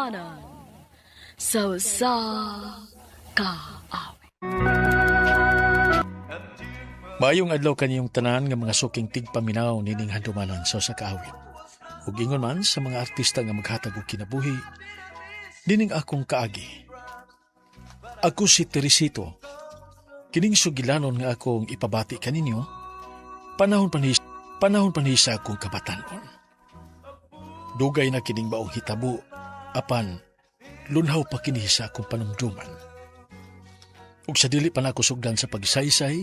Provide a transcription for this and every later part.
Manan. Sa kaawit. Maayong adlaw kaniyong tanan nga mga suking tigpaminaw nining handumanan sa kaawit. Ug ingon man sa mga artista nga maghatag og kinabuhi dining akong kaagi. Ako si Teresito. Kining sugilanon nga akong ipabati kaninyo panahon pa ni sa akong kabatanon. Dugay na kining baong hitabo apan lunhaw pa kini sa akong panumduman. Ug sa dili pa nako sugdan sa pagsaysay,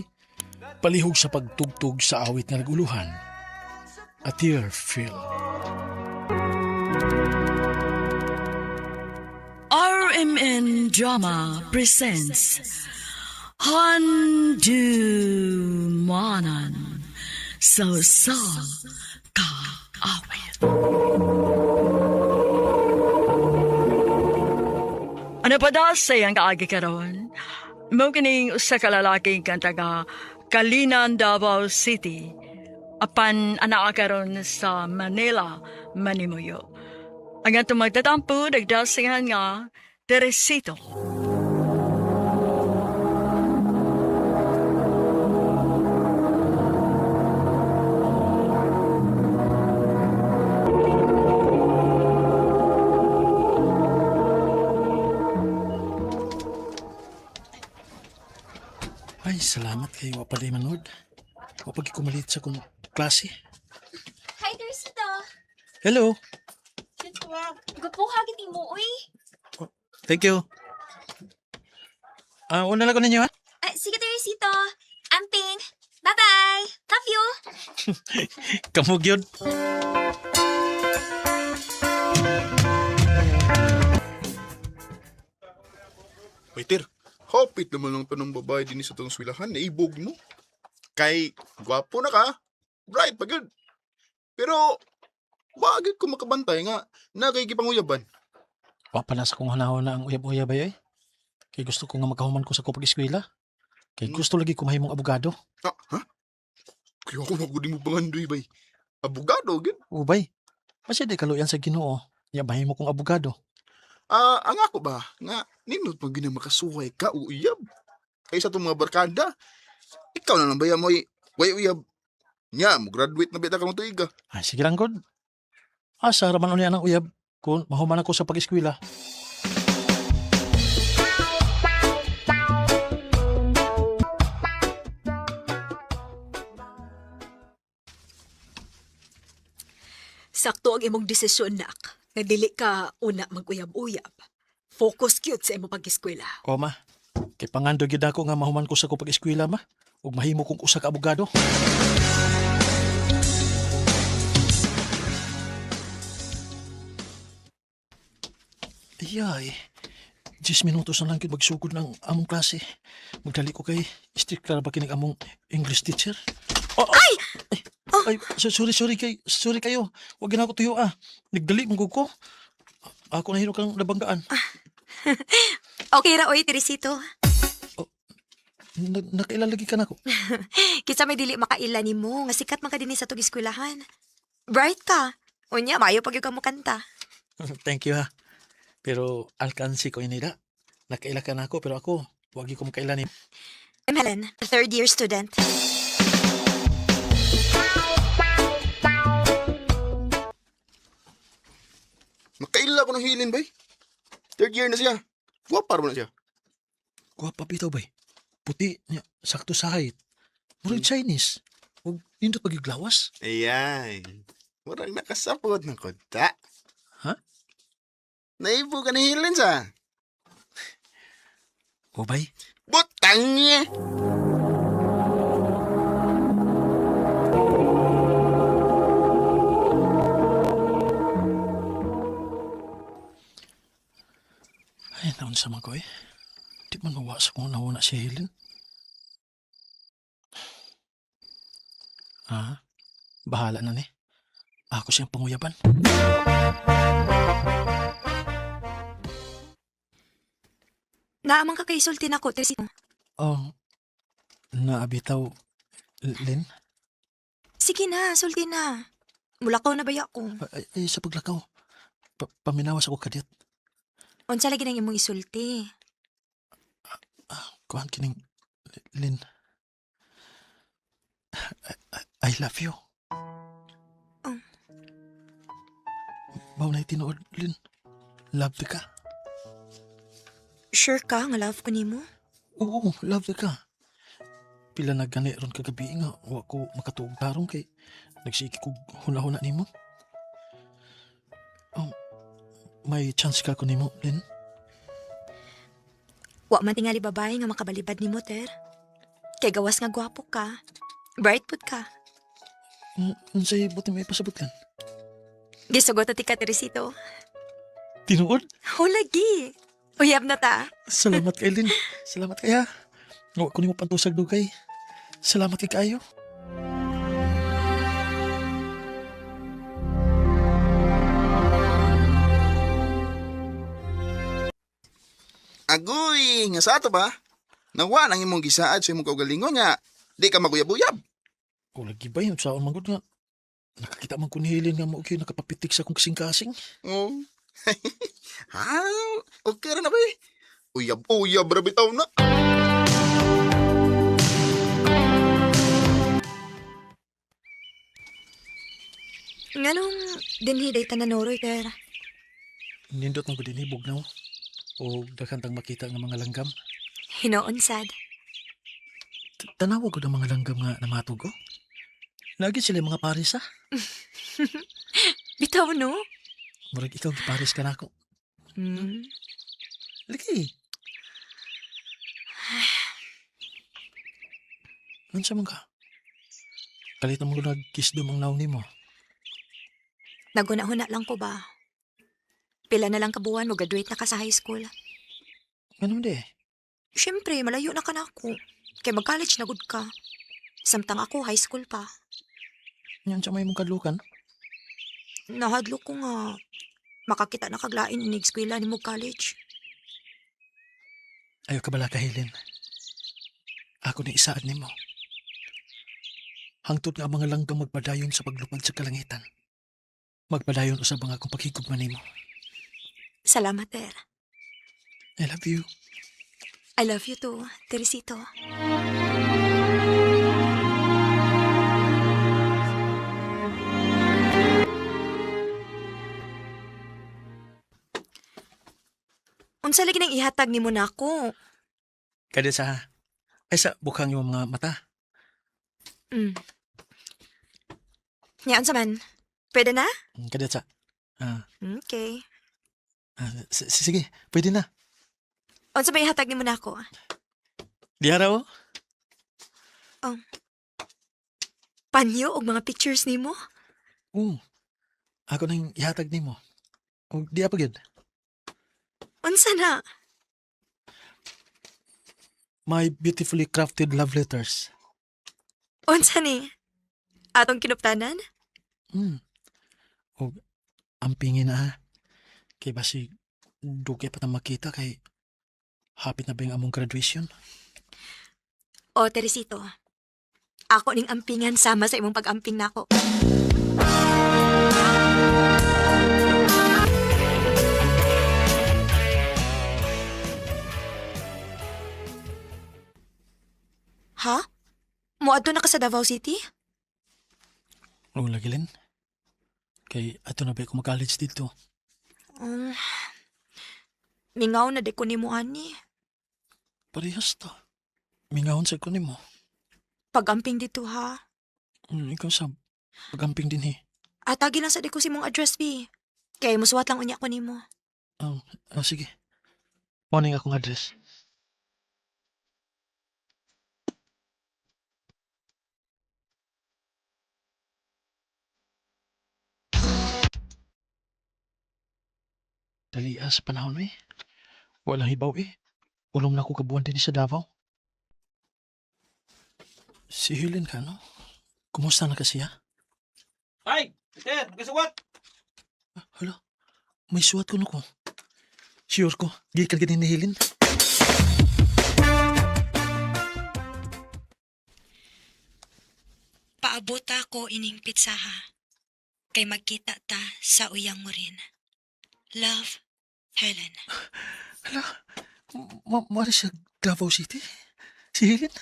palihog sa pagtugtog sa awit nga naguluhan. A tear filled. RMN Drama presents Handumanan sa kaawit. Ano pa daw sayang kaagi karon? Mo kining usa ka lalaki kang taga Kalinan, Davao City. Apan anak karon sa Manila, Manimuyo. Ang atong magtatampo nagdasingan nga Teresito. Ay, salamat kayo wapalay manood. Wapag kumalit sa kong klase. Hi, Teresita. Hello. Gapuha giti mo, uy. Thank you. Una lang ko ninyo ha? Sige, Teresito. Amping. Bye-bye. Love you. Kamog yun. Waiter, hopit naman lang tanong babae din sa itong swilahan, naibog mo. Kay, gwapo na ka, bright pa good. Pero, bakit ko makabantay nga, nagaygipanguyaban? Wapala sa kong hanaw na ang uyab-uyab ay. Kay gusto ko nga makahuman ko sa kupag eskwela. Kay gusto lagi ko mahimong abogado. Ha? Kaya ako magudi mo pangandoy, bay. Abogado, gin? Ubay, masya di kaluyan sa Ginoo. Ya mahimo kong abogado. Ang ako ba, nga, ninot mo ginang makasuhay ka, uyab. Kaysa itong mga barkada, ikaw na lang ba yan mo, way uyab. Nya, mo graduate na bita ka ng tuiga. Ay, sige lang, God. Asa raman unya ng uyab kung mahuman ako sa pag-eskwela. Sakto ang imong desisyon, nak. Nga dili ka una mag-uyab-uyab. Focus cute sa imong pag-eskwela. O ma, kay pangando gyud ako nga mahuman ko sa kupag eskwela ma. Ug mahimo kong usa ka abogado. Iyay, 10 minutos na lang yun magsugod ng among klase. Magdali ko kay strict na ba kining among English teacher? Oh, ay! Ay, sorry kayo. Huwag na ako tuyo Nagdali mong ko. Ako nahiro kang nabanggaan. Okay ra, oy, Teresito. Nakailalagi ka na ko. Kitsa may dili makaila ni mo. Nga sikat man ka din sa tug eskwelahan. Bright ka. Unya, mayo pag yung kanta. Thank you Pero alkansi ko inida. Nakaila ka na ako pero ako, huwag ko makaila ni. I'm Helen, a third-year student. Nakaila ko ng hilin, bay. Third year na siya. Guwapa mo na siya. Guwapa bitaw bay. Puti niya, sakto sa height. Murag Chinese. Huwag nindot pagiglawas. Ayan. Murang nakasapot ng konta. Ha? Naibo ka ng hilin sa. O bay? Butang niya. Ay, naon sa mga ko Di man mawas kung nawala si Helen. Bahala na ni. Ako siyang panguyaban. Naamang ka kay sulti na ko, Teresito. Naabitaw, Lin? Sige na, sulti na. Mulakaw na baya ko. Ay, sa paglakaw. Paminawas ako kadyat. Unsa lagi nang imong isulti? Kuhan kining, Lin. I love you. Oh. Baw na tinuod, Lin. Love di ka. Sure ka nga love ko nimo? Oo, love di ka. Pila na gani ron kagabi nga, wa ko makatuog tarong kay nagsiki ko huna-huna nimo. May chance ka ko nimo, Lin. Wa man tingali babae nga makabalibad nimo, Ter. Kay gawas nga gwapo ka. Bright pud ka. Unsay buti may pasabot kan? Gisugot ti ka, Teresito. Tinuod? Ho lagi. Uyab na ta. Salamat kay Lin. Salamat kaya. Wa ko nimo pantusag dugay. Salamat kay kayo. Agoy, nga sa ato ba? Nawa nang imong gisaad sa imong kaugalingon nga. Di ka maguyab-uyab. O lagi ba yun? Saan manggod nga? Nakakita man ko ni Helen nga mauki nakapapitik sa akong kasing-kasing. Oh. Ha? Okay ra na ba eh? Uyab-uyab ra bitaw na. Nganong dinhiday ta nanoroy, Ter? Nindot man ko din ibog na o dakantang makita nga mga langgam. Hinoon sad. Tanawa ko ng mga langgam nga namatog ko. Lagi sila mga paris ha. Bitaw no? Murag ikaw giparis ka na ako. Hmm. Lagi. Nansa man ka? Kalitan mo ko nag-kisdom ang naong nimo. Naguna-huna lang ko ba? Pila na lang kabuan mo graduate na ka sa high school. Ganun di. Siyempre, malayo na ka na ako. Kaya mag-college na good ka. Samtang ako, high school pa. Yan sa may mong kadlukan. Nahadlo ko nga. Makakita na kaglain inig-eskwela ni mo college. Ayaw ka bala ka, Helen. Ako ni isaad nimo. Hangtod nga ang mga langgam magpadayon sa paglupad sa kalangitan. Magpadayon usab ang akong paghigugma nimo. Salamat, Ter. I love you. I love you too, Teresito. Unsa lagi nang ihatag nimo nako? Kada sa... Ay sa bukhang yung mga mata. Mm. Nya unsa man? Pwede na? Kada sa... Okay. Sige, pwede na. Unsa ba ihatag nimo nako? Di araw? Panyo og mga pictures nimo? Oo. Ako nang ihatag nimo. O di apa gyud. Unsa na? My beautifully crafted love letters. Unsa ni? Atong kinuptanan? O ampingin na ha. Kay basi dugay pa ta makita kay hapit na ba yung among graduation? O, Teresito. Ako ning ampingan sama sa imong pag-amping nako. Ha? Muadto na ka sa Davao City? Oo, lagi Len. Kay ato na ba ako mag-college dito? Mingaw na de ko nimo ani. Parehas ta. Mingahon sa kunin mo. Pag-amping dito ha. Ikaw sa pagamping din Atagi lang sa de ko si mong address bi. Kay musuwat lang unya ko nimo. Sige. Morning akong address. Dali sa panahon eh. Walang hibaw eh. Ulong na ako kabuan din sa Davao. Si Helen ka, no? Kumusta na kasi ha? Ay, Peter, nagkasuwat! Hala, may suwat ko no ko. Sure ko, gikan ka din ni Helen. Paabot ako ining pitsaha. Kay magkita ta sa uyang mo rin. Love, Helen. Mari sa Davao City? Si Helen?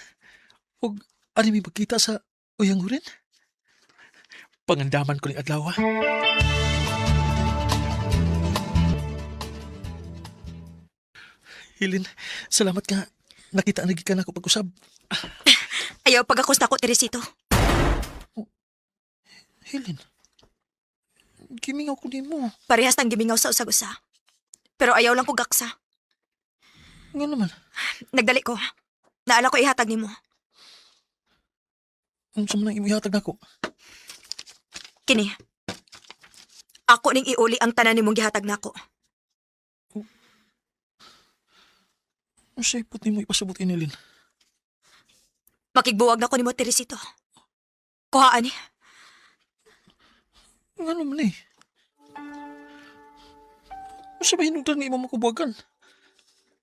O ano may magkita sa Uyangurin? Pangandaman ko ng adlaw, ha? Helen, salamat ka. Nakita na gikan ako pag-usab. Ayaw pagkakos na ko, Teresito. Helen, gimingaw ko din mo. Parehas tang gimingaw sa usag-usa. Pero ayaw lang ko gaksa. Nga naman, Nagdali ko. Naala ko ihatag nimo. ang sa manang imihatag ako. Kini. Ako ning iuli ang tanan nimong gihatag nako. Ang sipot ni mo ipasabot inilin. Makigbuwag na ko nimo, Teresito. Kuhaan ni. Nga naman eh. Ang sabihin nung ni mo makubuwagan.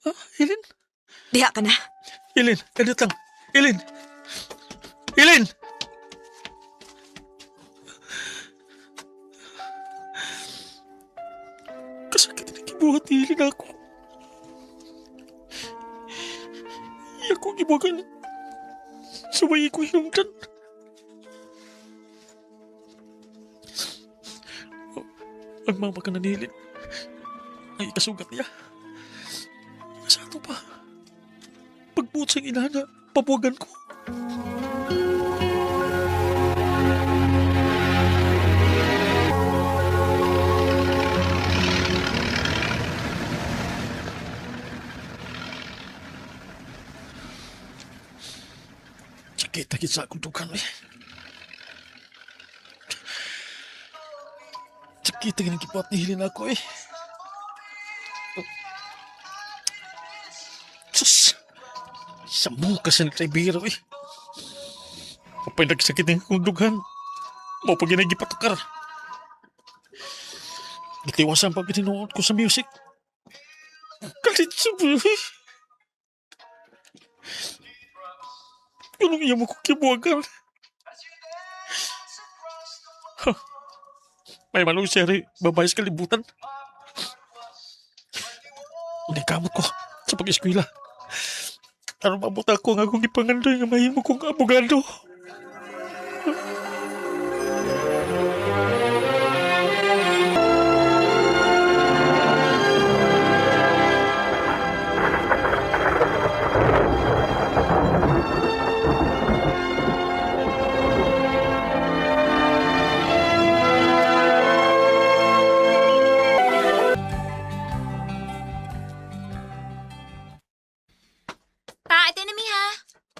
Ha, Helen? Diha ka na. Helen, edit lang. Helen! Helen! Kasakit na kibuhat ni Helen ako. Iyak ko gibuhagan. Sumayi ko hinungdan. Ang mama ka na ni Helen. Ay ikasugat niya. Sa ato pa. Pagbuot sa inana, pabuwagan ko. Sakit sa akong dukan eh. Sakit ang kipat ni Hilin ako eh. Sus! Sambong ka sa nagbiro eh. Kapay nagsakit ng akong dugan. Mau pa ginagipatukar. Gitiwasan pa pininood ko sa music. Kalit sa buhay. Anong iya mo ko kibuwagan? May manong seri, babayas kalibutan. Nakamot ko sa pag-eskwila. Ano mabuta ko nga kung ipangandoy nga mahimo kong abogado.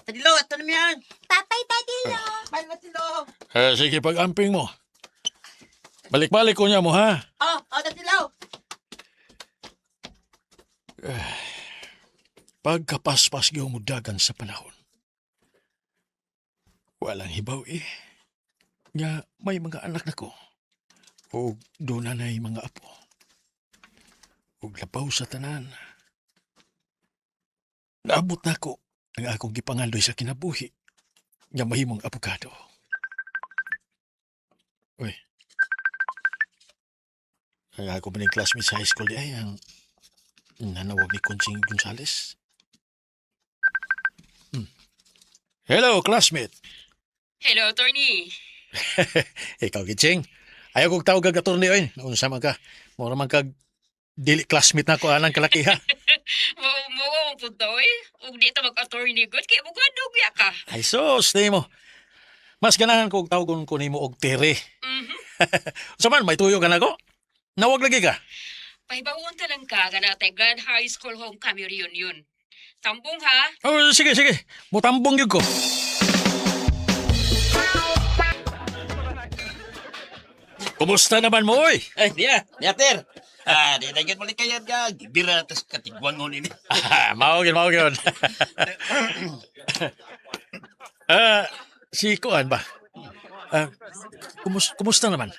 Tadilo, ito naman yan. Tatay, Tadilo. Paano tadilo? Sige, pag-amping mo. Balik-balik ko niya mo, ha? Tadilo. Pagkapaspas gumudagan sa panahon. Walang hibaw eh. Nga may mga anak na ko. O doon na mga apo. O labaw sa tanan. Naabot na ko ang akong gipangandoy sa kinabuhi. Nga mahimong abogado. Uy. Ang ako maning classmate sa high school di ay ang nanawag ni Kunsing Gonzales. Hello, classmate. Hello, attorney. Ikaw, Gitsing. Ayaw kong tawag kag attorney oy. Naunsa man ka. Mura man kag dili classmate na ko anang kalakiha. Mo ang punta, oy. Ug di ta mag-attorney good, kaya bukado biya ka. Ay sos, di mo. Mas ganahan kong tawagon ko nimo og Tere. Saman, may tuyo ka na ko? Nawag lagi ka? Pahibawon ta lang ka, ganatay Grand High School Homecoming Reunion. Tambong ha? Oh, sige. Mutambong yun ko. Kumusta naman mo, oy? Ay, diya, ter. Di na yun mali kaya ka. Gibira tas katigwangon ini. Mao yun. Si Kuan ba? Kumusta naman?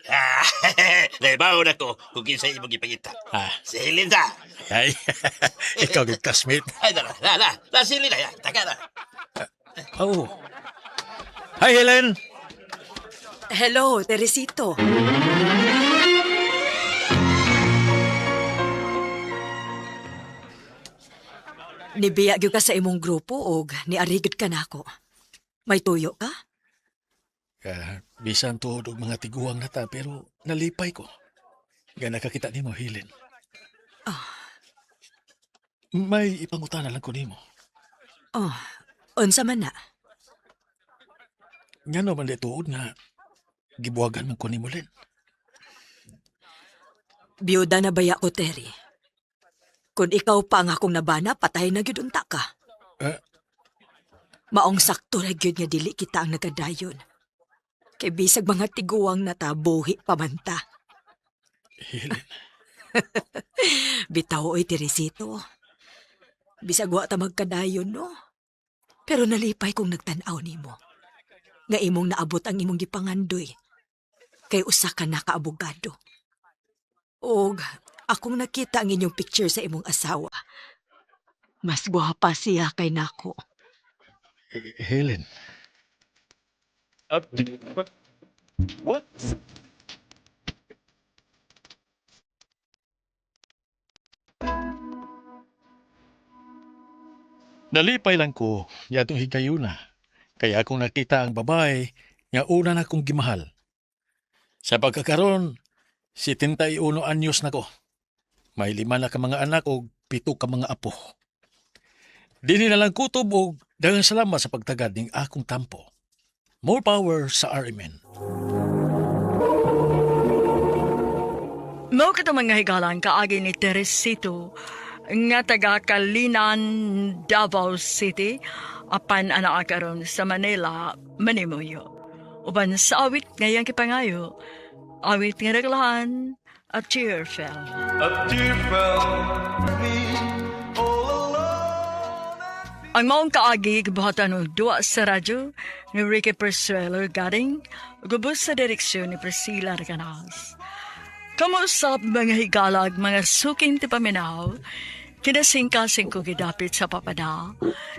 Naibaw na ko kung kinsa imong ipangita. Si Linda. Ay, ikaw yung classmate. Ay, dala. Si Linda, ya. Taka na. Oh. Hi, Helen. Hello, Teresito. Nibiya gyud ka sa imong grupo o niarigid ka nako. May tuyo ka? Bisan tuhod og mga tiguang nata pero nalipay ko. Nga nakakita nimo, Helen. May ipangutana lang ko nimo. Oh, unsa man na? Nga no man tuod nga gibuhagan man ko nimo, Len. Biyuda na baya ko, Terry. Kung ikaw pa ang akong nabana, patay na gyud unta ka. Eh? Maong sakto na gyud nga dili kita ang nagadayon. Kay bisag mga tiguang natabuhi pamanta. Helen, Bitaw oy, Teresito. Bisag wa ta magkadayon, no? Pero nalipay kong nagtan-aw nimo. Nga imong naabot ang imong gipangandoy. Kay usa ka na kaabogado. Og akong nakita ang inyong picture sa imong asawa. Mas gwapa siya kay nako. Helen. What? Nalipay lang ko yatong higayuna. Kaya akong nakita ang babae nga una na kong gimahal. Sa pagkakaroon, 71 anyos na ko. May 5 na ka mga anak o 7 ka mga apo. Dili na lang kutob og daghang salamat sa pagtagad ning akong tampo. More power sa RMN. Mao kita mga higalang kaagi ni Teresito nga taga Kalinan, Davao City, apan anak karon sa Manila, Manimuyo. Uban sa awit ngayang kipangayo, awit nga naglahan at cheerful. Ang maong kaagi gibuhatan ng duwa sa radyo ni Ricky Persuelo galing gubos sa direksyon ni Priscilla Reganas. Kamusap mga higalag, mga suking tipaminaw, kinasingkasing ko gidapit sa papada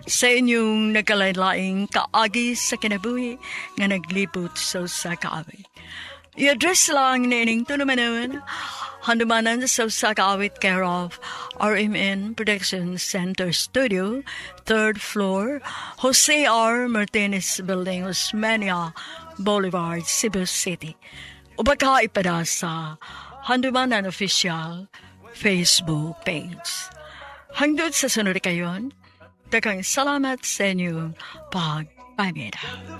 sa inyong nagkalain-laing kaagi sa kinabuhi nga naglipot sa kaawit. I-address lang na ining tulumanon, handumanan sa kaawit care of RMN Production Center Studio, 3rd floor, Jose R. Martinez Building, Osmeña Boulevard, Cebu City. Ubaka ipada sa Handumanan Official Facebook page. Hangtod sa sunod kayon, daghang salamat sa inyong pagpamida.